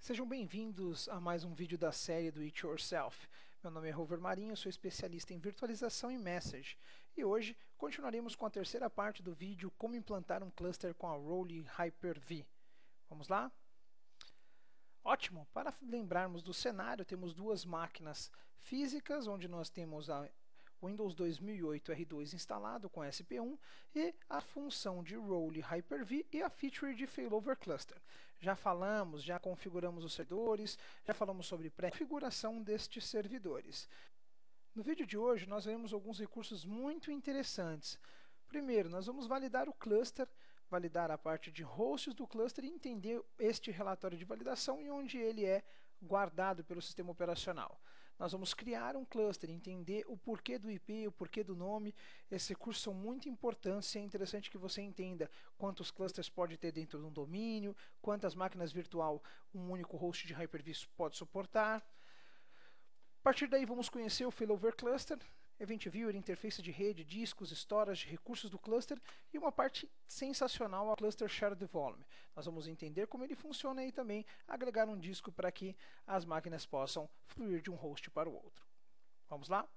Sejam bem-vindos a mais um vídeo da série do It Yourself. Meu nome é Rover Marinho, sou especialista em virtualização e message. E hoje continuaremos com a terceira parte do vídeo Como implantar um cluster com a Role Hyper-V. Vamos lá? Ótimo! Para lembrarmos do cenário, temos duas máquinas físicas, onde nós temos a Windows 2008 R2 instalado com SP1 e a função de Role Hyper-V e a feature de Failover Cluster. Já falamos, já configuramos os servidores, já falamos sobre pré-configuração destes servidores. No vídeo de hoje nós veremos alguns recursos muito interessantes. Primeiro, nós vamos validar o cluster, validar a parte de hosts do cluster e entender este relatório de validação e onde ele é guardado pelo sistema operacional. Nós vamos criar um cluster, entender o porquê do IP, o porquê do nome. Esses recursos são muito importantes e é interessante que você entenda quantos clusters pode ter dentro de um domínio, quantas máquinas virtual um único host de Hyper-V pode suportar. A partir daí vamos conhecer o Failover Cluster, Event Viewer, interface de rede, discos, storage, recursos do cluster e uma parte sensacional, a Cluster Shared Volume. Nós vamos entender como ele funciona e também agregar um disco para que as máquinas possam fluir de um host para o outro. Vamos lá?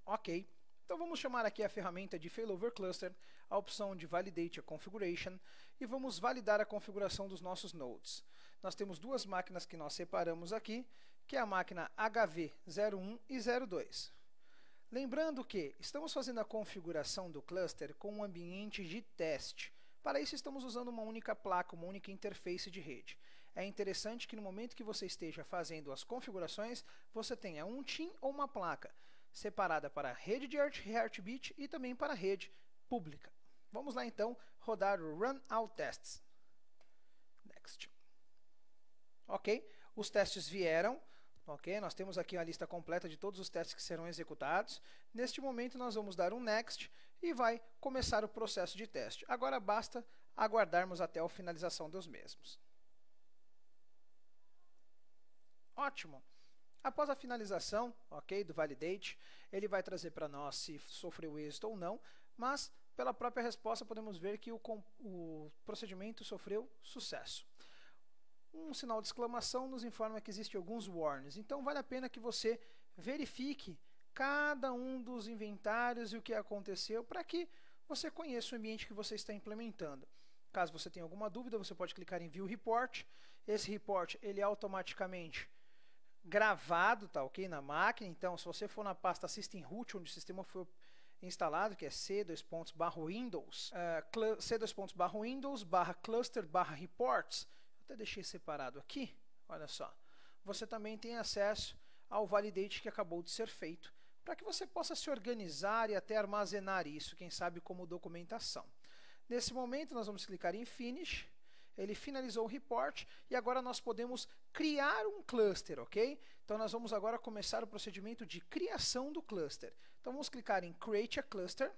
Ok. Então vamos chamar aqui a ferramenta de Failover Cluster, a opção de Validate a Configuration e vamos validar a configuração dos nossos nodes. Nós temos duas máquinas que nós separamos aqui, que é a máquina HV01 e 02. Lembrando que estamos fazendo a configuração do cluster com um ambiente de teste. Para isso estamos usando uma única placa, uma única interface de rede. É interessante que no momento que você esteja fazendo as configurações, você tenha um TIM ou uma placa separada para a rede de Heartbeat e também para a rede pública. Vamos lá então rodar o Run All Tests. Next. Ok, os testes vieram. Ok, nós temos aqui a lista completa de todos os testes que serão executados. Neste momento nós vamos dar um Next e vai começar o processo de teste. Agora basta aguardarmos até a finalização dos mesmos. Ótimo! Após a finalização, ok, do Validate, ele vai trazer para nós se sofreu êxito ou não, mas pela própria resposta podemos ver que o procedimento sofreu sucesso. Um sinal de exclamação nos informa que existem alguns warnings. Então vale a pena que você verifique cada um dos inventários e o que aconteceu para que você conheça o ambiente que você está implementando. Caso você tenha alguma dúvida, você pode clicar em View Report. Esse report ele é automaticamente gravado, tá, ok, na máquina. Então se você for na pasta System Root, onde o sistema foi instalado, que é c:/windows, c:/windows/cluster/reports, até deixei separado aqui, olha só. Você também tem acesso ao validate que acabou de ser feito, para que você possa se organizar e até armazenar isso, quem sabe como documentação. Nesse momento nós vamos clicar em Finish, ele finalizou o report e agora nós podemos criar um cluster, ok? Então nós vamos agora começar o procedimento de criação do cluster. Então vamos clicar em Create a Cluster.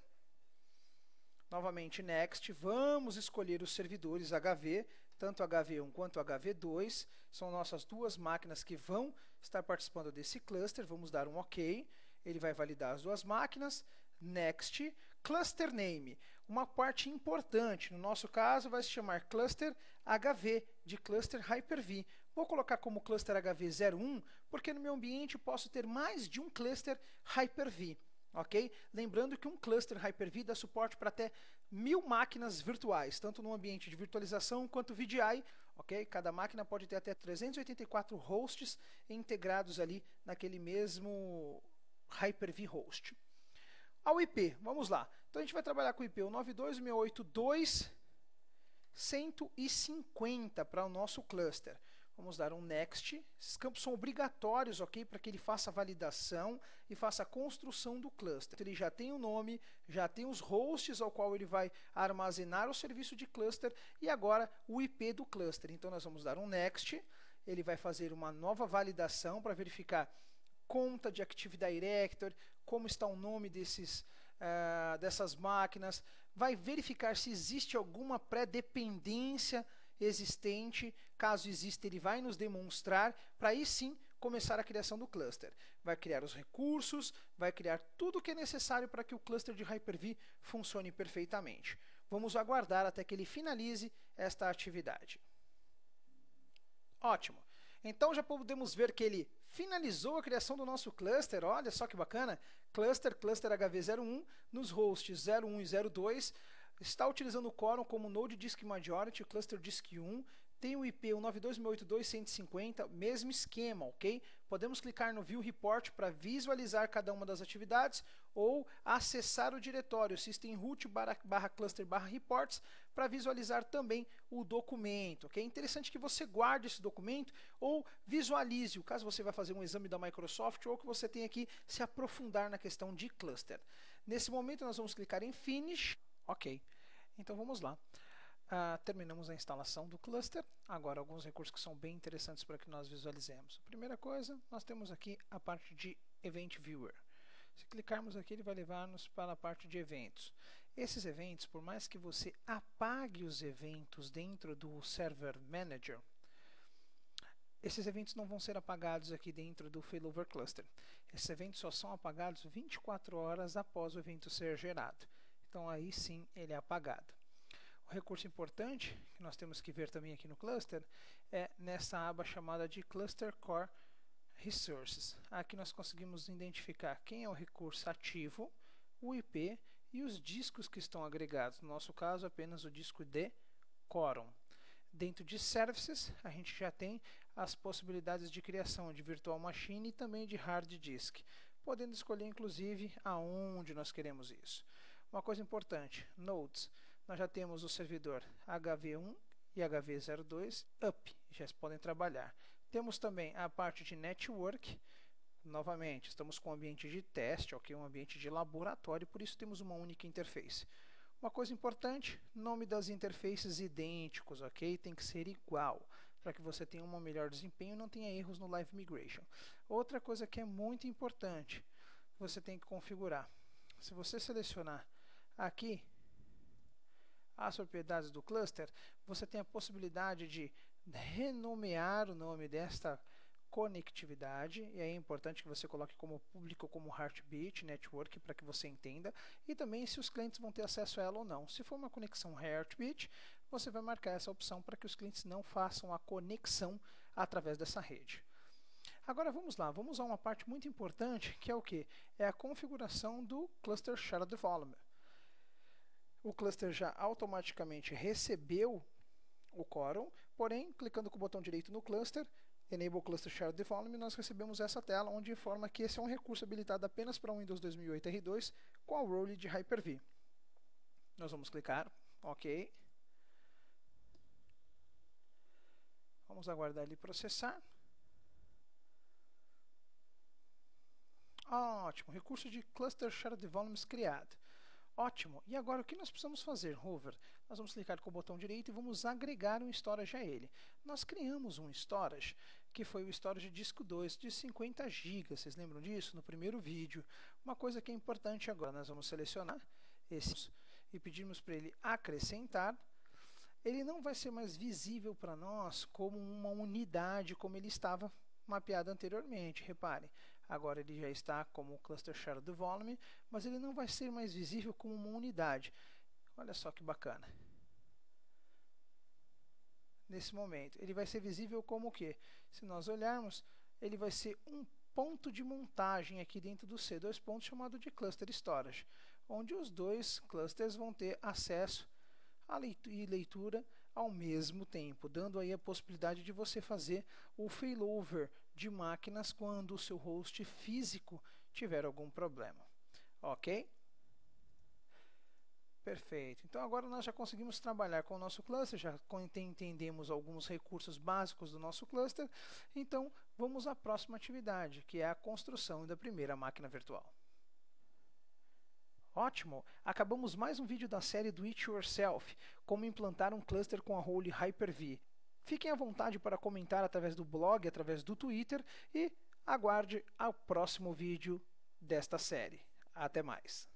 Novamente, Next, vamos escolher os servidores HV, tanto HV1 quanto HV2, são nossas duas máquinas que vão estar participando desse cluster, vamos dar um OK, ele vai validar as duas máquinas, Next, Cluster Name, uma parte importante, no nosso caso vai se chamar Cluster HV, de Cluster Hyper-V. Vou colocar como Cluster HV01, porque no meu ambiente posso ter mais de um Cluster Hyper-V. Ok? Lembrando que um cluster Hyper-V dá suporte para até 1000 máquinas virtuais, tanto no ambiente de virtualização quanto VDI. Ok? Cada máquina pode ter até 384 hosts integrados ali naquele mesmo Hyper-V host. Ao IP, vamos lá. Então a gente vai trabalhar com o IP 192.168.250 para o nosso cluster. Vamos dar um Next. Esses campos são obrigatórios, ok, para que ele faça a validação e faça a construção do cluster. Ele já tem o nome, já tem os hosts ao qual ele vai armazenar o serviço de cluster e agora o IP do cluster. Então nós vamos dar um Next. Ele vai fazer uma nova validação para verificar conta de Active Directory, como está o nome dessas máquinas, vai verificar se existe alguma pré-dependência existente. Caso exista, ele vai nos demonstrar para aí sim começar a criação do cluster. Vai criar os recursos, vai criar tudo o que é necessário para que o cluster de Hyper-V funcione perfeitamente. Vamos aguardar até que ele finalize esta atividade. Ótimo. Então já podemos ver que ele finalizou a criação do nosso cluster. Olha só que bacana. Cluster HV01 nos hosts 01 e 02. Está utilizando o Quorum como Node Disk Majority, o cluster Disk 1. Tem o IP 192.168.150, mesmo esquema, ok? Podemos clicar no View Report para visualizar cada uma das atividades ou acessar o diretório systemroot/cluster/reports para visualizar também o documento, ok? É interessante que você guarde esse documento ou visualize-o, caso você vai fazer um exame da Microsoft ou que você tenha que se aprofundar na questão de cluster. Nesse momento nós vamos clicar em Finish, ok? Então vamos lá. Terminamos a instalação do cluster. Agora alguns recursos que são bem interessantes para que nós visualizemos. Primeira coisa, nós temos aqui a parte de Event Viewer. Se clicarmos aqui, ele vai levar-nos para a parte de eventos. Esses eventos, por mais que você apague os eventos dentro do Server Manager, esses eventos não vão ser apagados aqui dentro do Failover Cluster. Esses eventos só são apagados 24 horas após o evento ser gerado. Então aí sim ele é apagado. O recurso importante que nós temos que ver também aqui no cluster é nessa aba chamada de Cluster Core Resources. Aqui nós conseguimos identificar quem é o recurso ativo, o IP e os discos que estão agregados. No nosso caso, apenas o disco de Quorum. Dentro de Services, a gente já tem as possibilidades de criação de Virtual Machine e também de Hard Disk, podendo escolher inclusive aonde nós queremos isso. Uma coisa importante, Nodes. Nós já temos o servidor HV1 e HV02 up, já podem trabalhar. Temos também a parte de network. Novamente, estamos com um ambiente de teste, ok? Um ambiente de laboratório, por isso temos uma única interface. Uma coisa importante, nome das interfaces idênticos, ok? Tem que ser igual, para que você tenha um melhor desempenho e não tenha erros no Live Migration. Outra coisa que é muito importante, você tem que configurar. Se você selecionar aqui as propriedades do cluster, você tem a possibilidade de renomear o nome desta conectividade, e aí é importante que você coloque como público, como Heartbeat Network, para que você entenda, e também se os clientes vão ter acesso a ela ou não. Se for uma conexão Heartbeat, você vai marcar essa opção para que os clientes não façam a conexão através dessa rede. Agora vamos lá, vamos a uma parte muito importante, que é o que? É a configuração do Cluster Shared Volume. O cluster já automaticamente recebeu o Quorum, porém, clicando com o botão direito no cluster, Enable Cluster Shared Volume, nós recebemos essa tela onde informa que esse é um recurso habilitado apenas para o Windows 2008 R2 com a role de Hyper-V. Nós vamos clicar, ok. Vamos aguardar ele processar. Ótimo, recurso de Cluster Shared Volumes criado. Ótimo, e agora o que nós precisamos fazer, Hoover? Nós vamos clicar com o botão direito e vamos agregar um storage a ele. Nós criamos um storage, que foi o storage disco 2 de 50 GB, vocês lembram disso? No primeiro vídeo. Uma coisa que é importante agora, nós vamos selecionar esse e pedimos para ele acrescentar. Ele não vai ser mais visível para nós como uma unidade, como ele estava mapeado anteriormente, reparem. Agora ele já está como Cluster Shared Volume, mas ele não vai ser mais visível como uma unidade. Olha só que bacana. Nesse momento, ele vai ser visível como o quê? Se nós olharmos, ele vai ser um ponto de montagem aqui dentro do C, dois pontos chamado de Cluster Storage, onde os dois clusters vão ter acesso à leitura ao mesmo tempo, dando aí a possibilidade de você fazer o failover de máquinas quando o seu host físico tiver algum problema. Ok? Perfeito. Então agora nós já conseguimos trabalhar com o nosso cluster, já entendemos alguns recursos básicos do nosso cluster. Então vamos à próxima atividade, que é a construção da primeira máquina virtual. Ótimo! Acabamos mais um vídeo da série do It Yourself, como implantar um cluster com a role Hyper-V. Fiquem à vontade para comentar através do blog, através do Twitter e aguarde ao próximo vídeo desta série. Até mais!